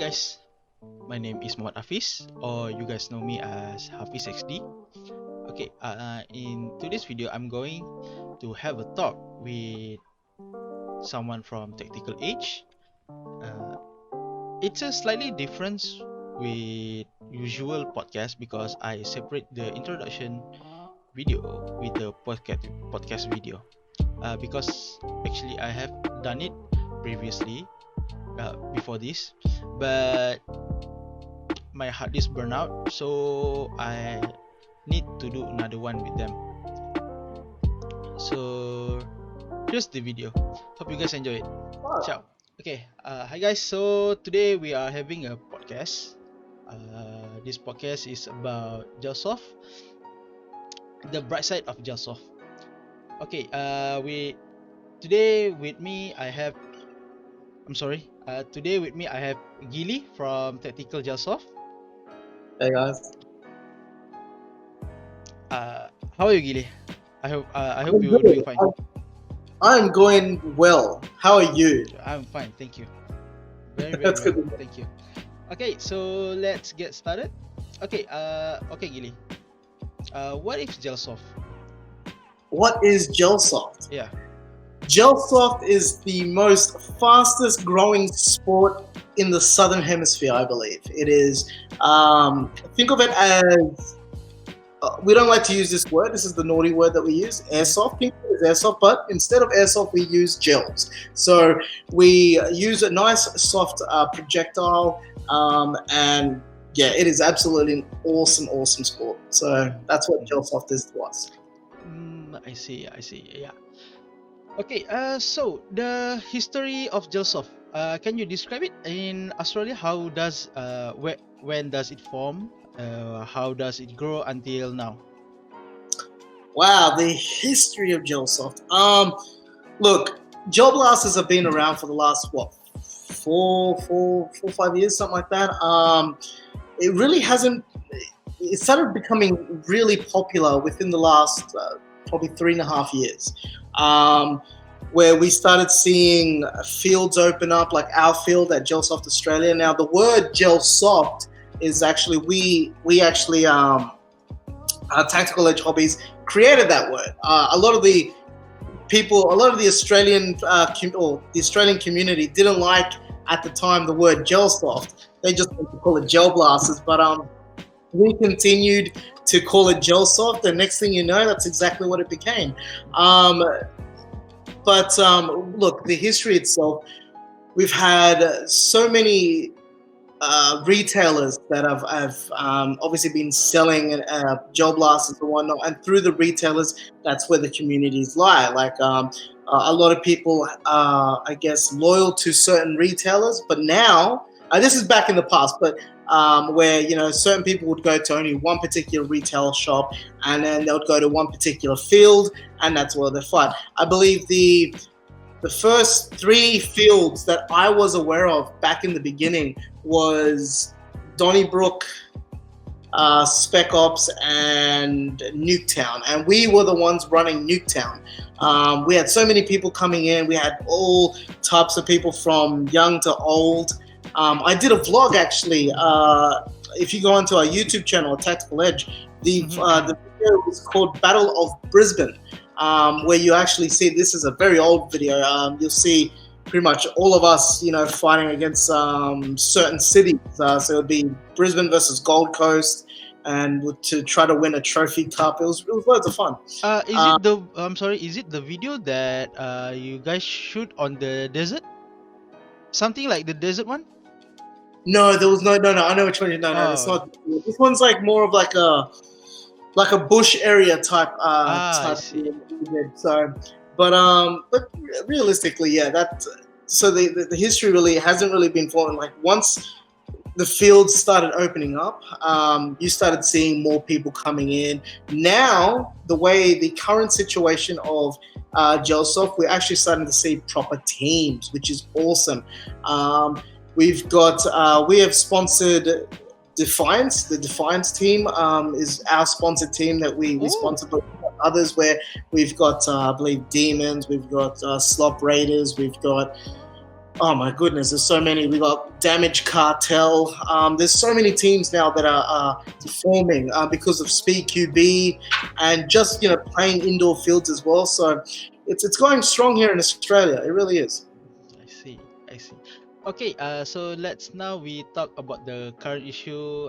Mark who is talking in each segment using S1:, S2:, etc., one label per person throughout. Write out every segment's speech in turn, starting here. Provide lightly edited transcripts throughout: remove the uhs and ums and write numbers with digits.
S1: guys, my name is Muhammad Hafiz, or you guys know me as Hafiz XD. Okay, in today's video, I'm going to have a talk with someone from Tactical Age. Uh, it's a slightly different with usual podcast because I separate the introduction video with the podcast video. Because actually I have done it previously before this, but my hard disk burned out, so I need to do another one with them. So here's the video. Hope you guys enjoy it. Ciao. Okay, hi guys. So today we are having a podcast. This podcast is about Gelsoft, the bright side of Gelsoft. Okay, today with me I have Gilly from Tactical Gelsoft.
S2: Hey guys.
S1: How are you, Gilly? I hope
S2: I'm
S1: you're
S2: good.
S1: doing fine.
S2: I'm going well. How are you?
S1: I'm fine, thank you. Very
S2: That's
S1: well.
S2: good.
S1: Thank you. Okay, so let's get started. Okay, Gilly. What is Gelsoft?
S2: What is Gelsoft?
S1: Yeah.
S2: Gelsoft is the most fastest growing sport in the Southern Hemisphere, I believe. It is, think of it as, we don't like to use this word. This is the naughty word that we use, airsoft. Think of it as airsoft, but instead of airsoft, we use gels. So we use a nice soft projectile, and yeah, it is absolutely an awesome sport. So that's what Gelsoft is to us.
S1: I see. Yeah. Okay. So the history of Gelsoft. Can you describe it in Australia? How does when does it form? How does it grow until now?
S2: Wow, the history of Gelsoft. Look, Gel Blasters have been around for the last four, 5 years, something like that. It really hasn't. It started becoming really popular within the last probably 3.5 years, where we started seeing fields open up, like our field at Gelsoft Australia. Now, the word Gelsoft is actually we actually Tactical Edge Hobbies created that word. A lot of the Australian or the Australian community didn't like at the time the word Gelsoft. They just wanted to call it Gel Blasters, but we continued to call it Gelsoft, and next thing you know, that's exactly what it became. But look, the history itself, we've had so many retailers that have obviously been selling gel blasters and whatnot, and through the retailers, that's where the communities lie. Like a lot of people are, I guess, loyal to certain retailers, but now, this is back in the past, but where certain people would go to only one particular retail shop, and then they would go to one particular field, and that's where they fight. I believe the first 3 fields that I was aware of back in the beginning was Donnybrook, Spec Ops, and Nuketown, and we were the ones running Nuketown. We had so many people coming in. We had all types of people from young to old. I did a vlog actually. If you go onto our YouTube channel, Tactical Edge, the video is called Battle of Brisbane, where you actually see, this is a very old video. You'll see pretty much all of us, fighting against certain cities. So it would be Brisbane versus Gold Coast, and to try to win a trophy cup. It was loads of fun.
S1: Is it the video that you guys shoot on the desert? Something like the desert one?
S2: No, there was no. I know which one. No, it's not. This one's like more of like a bush area type.
S1: I see.
S2: So, but realistically, yeah, so the history really hasn't really been formed. Like once the fields started opening up, you started seeing more people coming in. Now, the current situation of Gelsoft, we're actually starting to see proper teams, which is awesome. We have sponsored Defiance. The Defiance team is our sponsored team that we sponsor, but others where we've got, I believe, Demons, we've got Slop Raiders, we've got Oh my goodness, there's so many. We got Damage Cartel. There's so many teams now that are forming because of Speed QB and just playing indoor fields as well. So it's going strong here in Australia. It really is.
S1: I see. I see. Okay, so let's now we talk about the current issue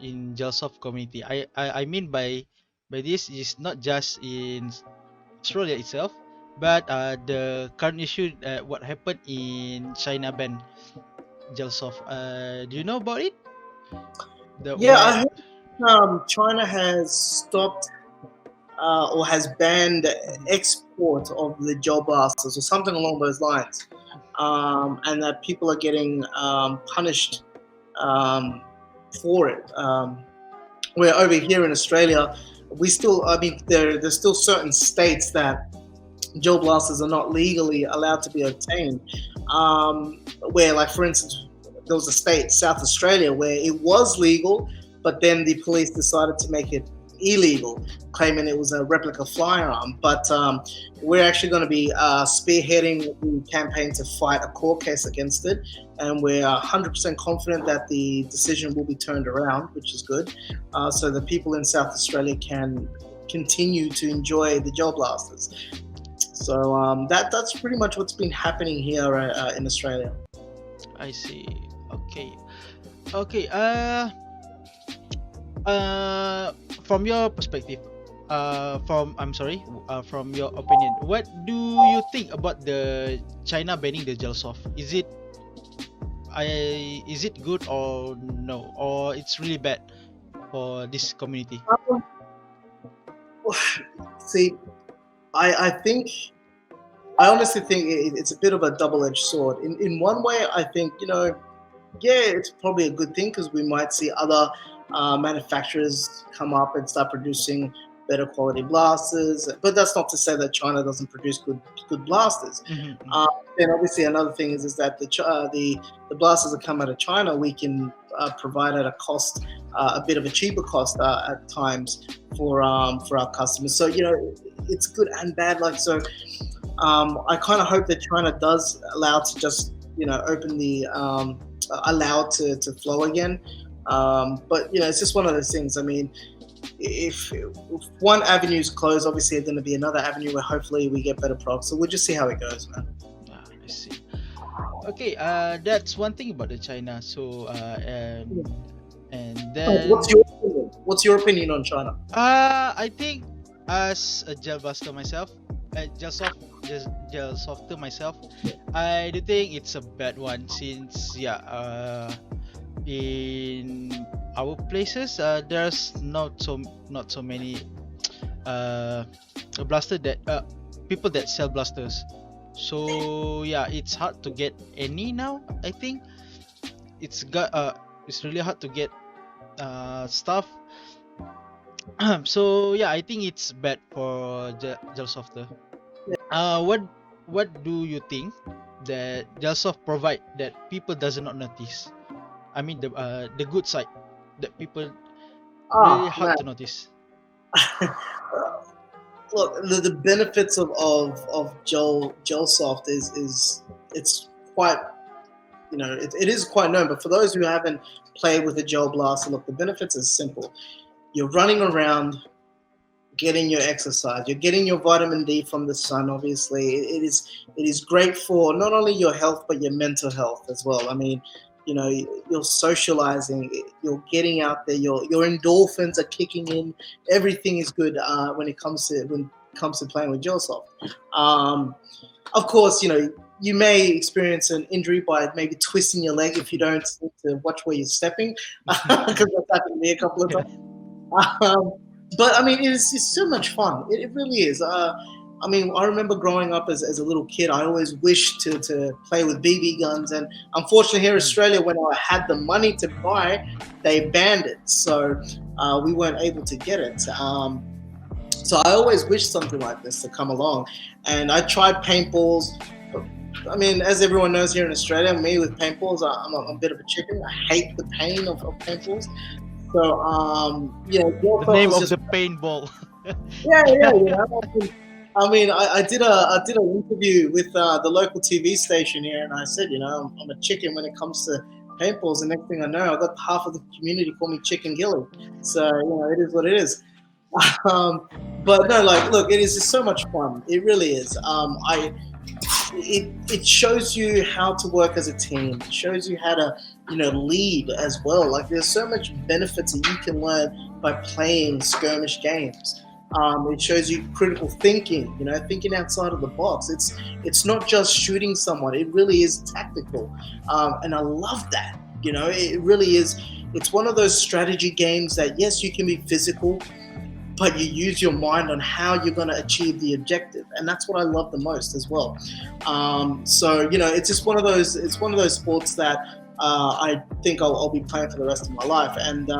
S1: in Gelsoft community. I mean by this is not just in Australia itself, but the current issue what happened in China ban Gelsoft. Do you know about it? The
S2: Yeah,
S1: where
S2: I heard China has stopped or has banned export of the gel blasters or something along those lines, and that people are getting punished um, for it. Where over here in Australia, we still, I mean, there's still certain states that gel blasters are not legally allowed to be obtained. Where, like, for instance, there was a state, South Australia, where it was legal, but then the police decided to make it illegal, claiming it was a replica firearm. But we're actually going to be spearheading the campaign to fight a court case against it, and we're 100% confident that the decision will be turned around, which is good, so the people in South Australia can continue to enjoy the gel blasters. So that's pretty much what's been happening here in Australia.
S1: I see. Okay. Okay. From your perspective, from I'm sorry, from your opinion, what do you think about the China banning the Gelsoft? Is it good or no, or it's really bad for this community?
S2: Um, See, I think I honestly think it's a bit of a double-edged sword. In one way, I think yeah, it's probably a good thing because we might see other manufacturers come up and start producing better quality blasters. But that's not to say that China doesn't produce good blasters.
S1: Mhm, mhm.
S2: Um, and obviously, another thing is that the blasters that come out of China, we can provide at a cost, a bit of a cheaper cost at times for our customers. So it's good and bad. Like so, I kind of hope that China does allow to just open the allow it to flow again. But it's just one of those things. I mean, if one avenue is closed, obviously there's going to be another avenue where hopefully we get better products. So we'll just see how it goes, man.
S1: I see. Okay, that's one thing about the China. So and then
S2: What's your opinion on China?
S1: I think as a gel buster myself, gel softer myself, I do think it's a bad one since in our places there's not so many blaster that people that sell blasters. So yeah, it's hard to get any now. I think it's really hard to get stuff. So yeah, I think it's bad for Gelsoft. What do you think that Gelsoft provide that people does not notice? I mean the good side that people really
S2: Oh
S1: hard
S2: man,
S1: to notice.
S2: look, the benefits of Gelsoft is it's quite it is quite known. But for those who haven't played with a gel blaster, look, the benefits are simple. You're running around, getting your exercise. You're getting your vitamin D from the sun. Obviously, it is great for not only your health but your mental health as well. I mean, you're socializing. You're getting out there. Your endorphins are kicking in. Everything is good when it comes to playing with Gelsoft. Of course, you may experience an injury by maybe twisting your leg if you don't seem to watch where you're stepping, because that's happened to me a couple of times. Um, but I mean, it's so much fun. It really is. I mean, I remember growing up as a little kid, I always wished to play with BB guns. And unfortunately, here in
S1: Mhm.
S2: Australia, when I had the money to buy, they banned it. So we weren't able to get it. So I always wished something like this to come along. And I tried paintballs. I mean, as everyone knows here in Australia, me with paintballs, I'm a bit of a chicken. I hate the pain of paintballs. So,
S1: The
S2: Gelsoft
S1: name
S2: was
S1: of
S2: just
S1: the paintball.
S2: yeah. I mean, I did an interview with the local TV station here, and I said, I'm a chicken when it comes to paintballs. And next thing I know, I got half of the community call me Chicken Gilly. So it is what it is. Um, but no, like, look, it is just so much fun. It really is. It shows you how to work as a team. It shows you how to lead as well. Like, there's so much benefits that you can learn by playing skirmish games. It shows you critical thinking, thinking outside of the box. It's not just shooting someone. It really is tactical, and I love that. It really is. It's one of those strategy games that, yes, you can be physical, but you use your mind on how you're going to achieve the objective, and that's what I love the most as well. So it's just one of those. It's one of those sports that I think I'll be playing for the rest of my life, and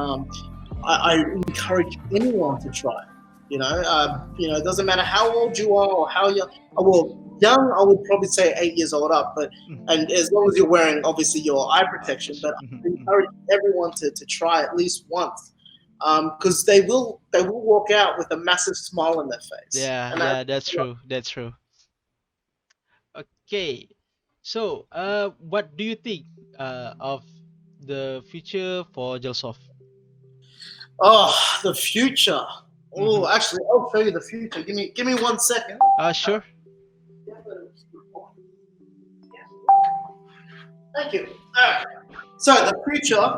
S2: I encourage anyone to try. It doesn't matter how old you are or how young. Well, young, I would probably say 8 years old up, but and as long as you're wearing obviously your eye protection. But I encourage everyone to try at least once, because they will walk out with a massive smile on their face.
S1: Yeah,
S2: And
S1: yeah, that's true. That's true. Okay. So, what do you think of the future for Gelsoft?
S2: oh, the future.
S1: Mm-hmm.
S2: Oh, actually, I'll show you the future. Give me 1 second.
S1: Sure.
S2: Thank you. All right. So the future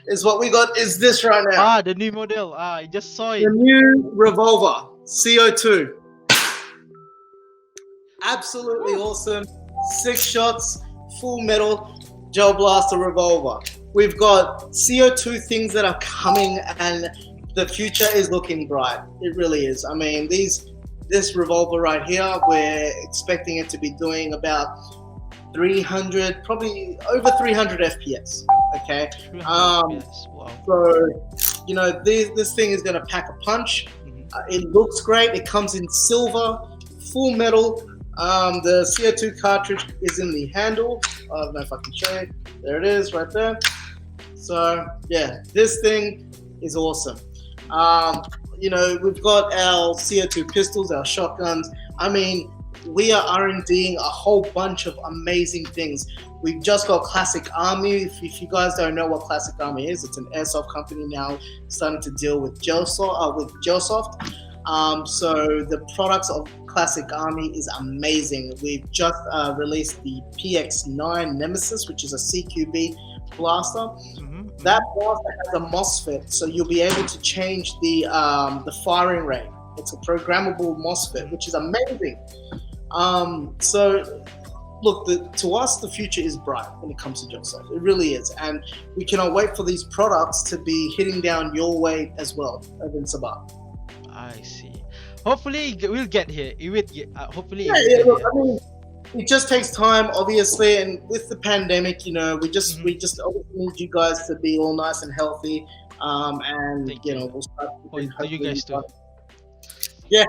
S2: is what we got. Is this right now?
S1: The new model. I just saw
S2: The
S1: it.
S2: new revolver CO2. Absolutely awesome. 6 shots, full metal, gel blaster revolver. We've got CO2 things that are coming, and the future is looking bright. It really is. I mean, this revolver right here, we're expecting it to be doing about 300, probably over 300 FPS. Okay.
S1: 300 FPS. Wow.
S2: So, this thing is going to pack a punch. It looks great. It comes in silver, full metal. The CO2 cartridge is in the handle. I don't know if I can show you. There it is, right there. So yeah, this thing is awesome. We've got our CO2 pistols, our shotguns. I mean, we are R&Ding a whole bunch of amazing things. We've just got Classic Army. If you guys don't know what Classic Army is, it's an airsoft company now starting to deal with Gelsoft. So the products of Classic Army is amazing. We've just released the PX9 Nemesis, which is a CQB blaster. That blaster has a MOSFET, so you'll be able to change the firing rate. It's a programmable MOSFET, which is amazing. So look, to us, the future is bright when it comes to Gelsoft. It really is, and we cannot wait for these products to be hitting down your way as well, in Sabah.
S1: I see. Hopefully, we'll get here. It will get. Hopefully,
S2: Yeah,
S1: it will
S2: look,
S1: get
S2: I mean, it just takes time, obviously, and with the pandemic, we just obviously need you guys to be all nice and healthy, and
S1: Thank you.
S2: we'll start.
S1: To you guys too.
S2: Yeah.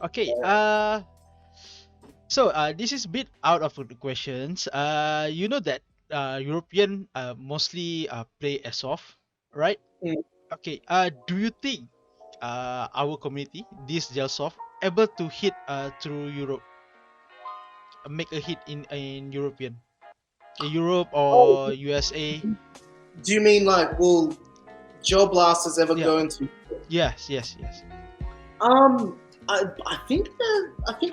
S1: Okay. So this is a bit out of the questions. You know that European mostly play airsoft, right?
S2: Mm.
S1: Okay. Do you think our community, this Gelsoft, able to hit through Europe, make a hit in Europe
S2: Oh,
S1: or USA?
S2: do you mean like will Joe Blasters ever
S1: Yeah.
S2: go into?
S1: Yes.
S2: I think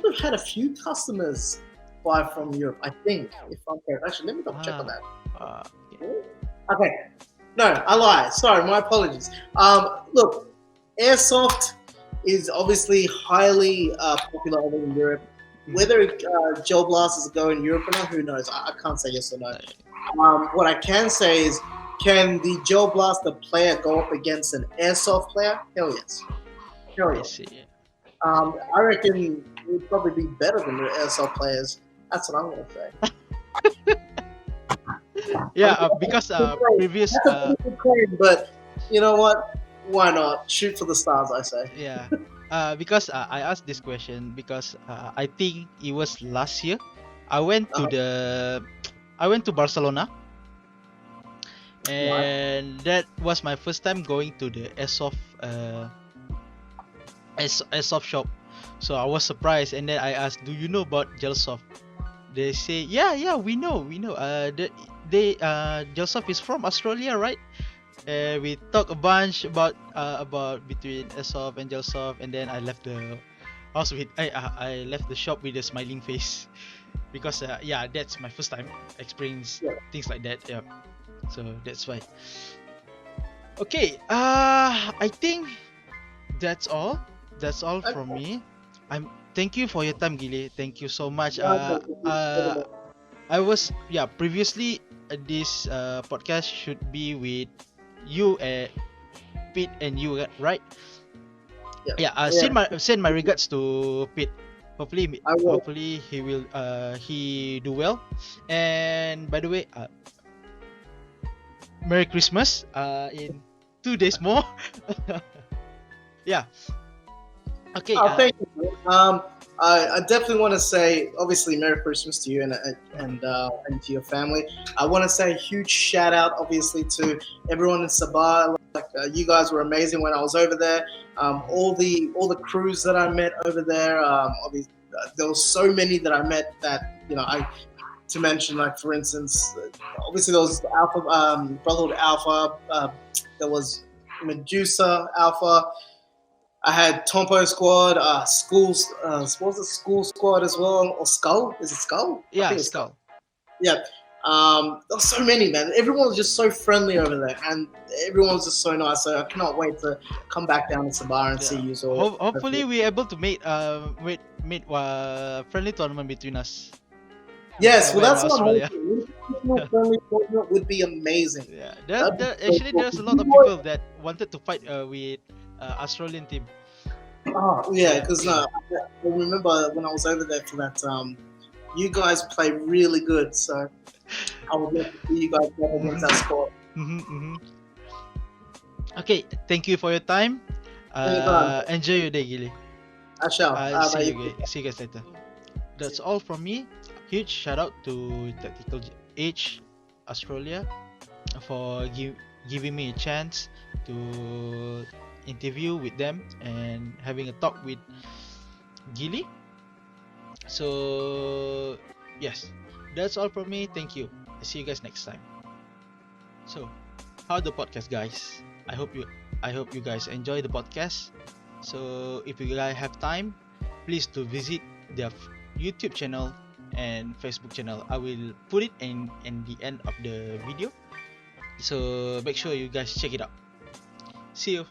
S2: we've had a few customers buy from Europe. I think, if I'm correct. Actually, let me double check on that.
S1: Okay.
S2: Okay. No, I lied. Sorry, my apologies. Look, airsoft is obviously highly popular over in Europe. Whether gel blasters go in Europe or not, who knows? I can't say yes or no. What I can say is, can the gel blaster player go up against an airsoft player? Hell yes. Hell
S1: I
S2: yes.
S1: see.
S2: I reckon it would probably be better than the airsoft players. That's what I'm going to say.
S1: Yeah, because previous
S2: That's a pretty good claim, but you know what? Why not? Shoot for the stars, I say.
S1: yeah. Because I asked this question because I think it was last year. I went to Barcelona, and that was my first time going to the airsoft airsoft shop. So I was surprised, and then I asked, "Do you know about Gelsoft?" They say, "Yeah, yeah, we know. Gelsoft is from Australia, right?" We talk a bunch about between Airsoft and Gelsoft, and then I left the house with I left the shop with a smiling face because yeah, that's my first time experience
S2: Yeah.
S1: things like that. Yeah, so that's why. Okay, I think that's all. That's all
S2: Okay.
S1: from me. Thank you for your time, Gilly. Thank you so much.
S2: Yeah, thank you.
S1: I was yeah previously this podcast should be with you, Pete and you, right?
S2: Yeah,
S1: Yeah.
S2: yeah,
S1: Send my regards to Pete.
S2: I will.
S1: Hopefully he do well. And by the way, Merry Christmas. In 2 days more. Yeah. Okay.
S2: Oh, thank you. I definitely want to say, obviously, Merry Christmas to you and to your family. I want to say a huge shout out, obviously, to everyone in Sabah. Like you guys were amazing when I was over there. All the crews that I met over there. Obviously, there was so many that I met that I to mention, like for instance, obviously there was Alpha, Brotherhood Alpha. There was Medusa Alpha. I had Tompo Squad, Schools, what was it, School Squad as well, or Skull? Is it Skull? I
S1: Yeah,
S2: think it's Skull.
S1: Skull.
S2: Yeah. There was so many, man. Everyone was just so friendly over there, and everyone was just so nice. So I cannot wait to come back down to Sabah and see
S1: Yeah.
S2: you all.
S1: Hopefully we able to make friendly tournament between us in
S2: Yes, well,
S1: Sabah and
S2: that's what I'm
S1: Australia.
S2: hoping. Really friendly tournament would be amazing.
S1: Yeah.
S2: That'd be so
S1: Actually
S2: cool.
S1: there's a lot of people that wanted to fight with Australian team.
S2: Oh, yeah,
S1: Yeah.
S2: because I remember when I was over there for that. You guys play really good, so I would love to see you guys go against that squad.
S1: Mm-hmm. Okay, thank you for your time.
S2: Anytime.
S1: Enjoy your day, Gilly.
S2: I shall.
S1: I'll see
S2: Mate,
S1: you guys. See you guys later. That's all from me. Huge shout out to Tactical H Australia for giving me a chance to interview with them and having a talk with Gilly. So yes, that's all from me. Thank you. I see you guys next time. So, how the podcast, guys? I hope you guys enjoy the podcast. So if you guys have time, please to visit their YouTube channel and Facebook channel. I will put it in the end of the video. So make sure you guys check it out. See you.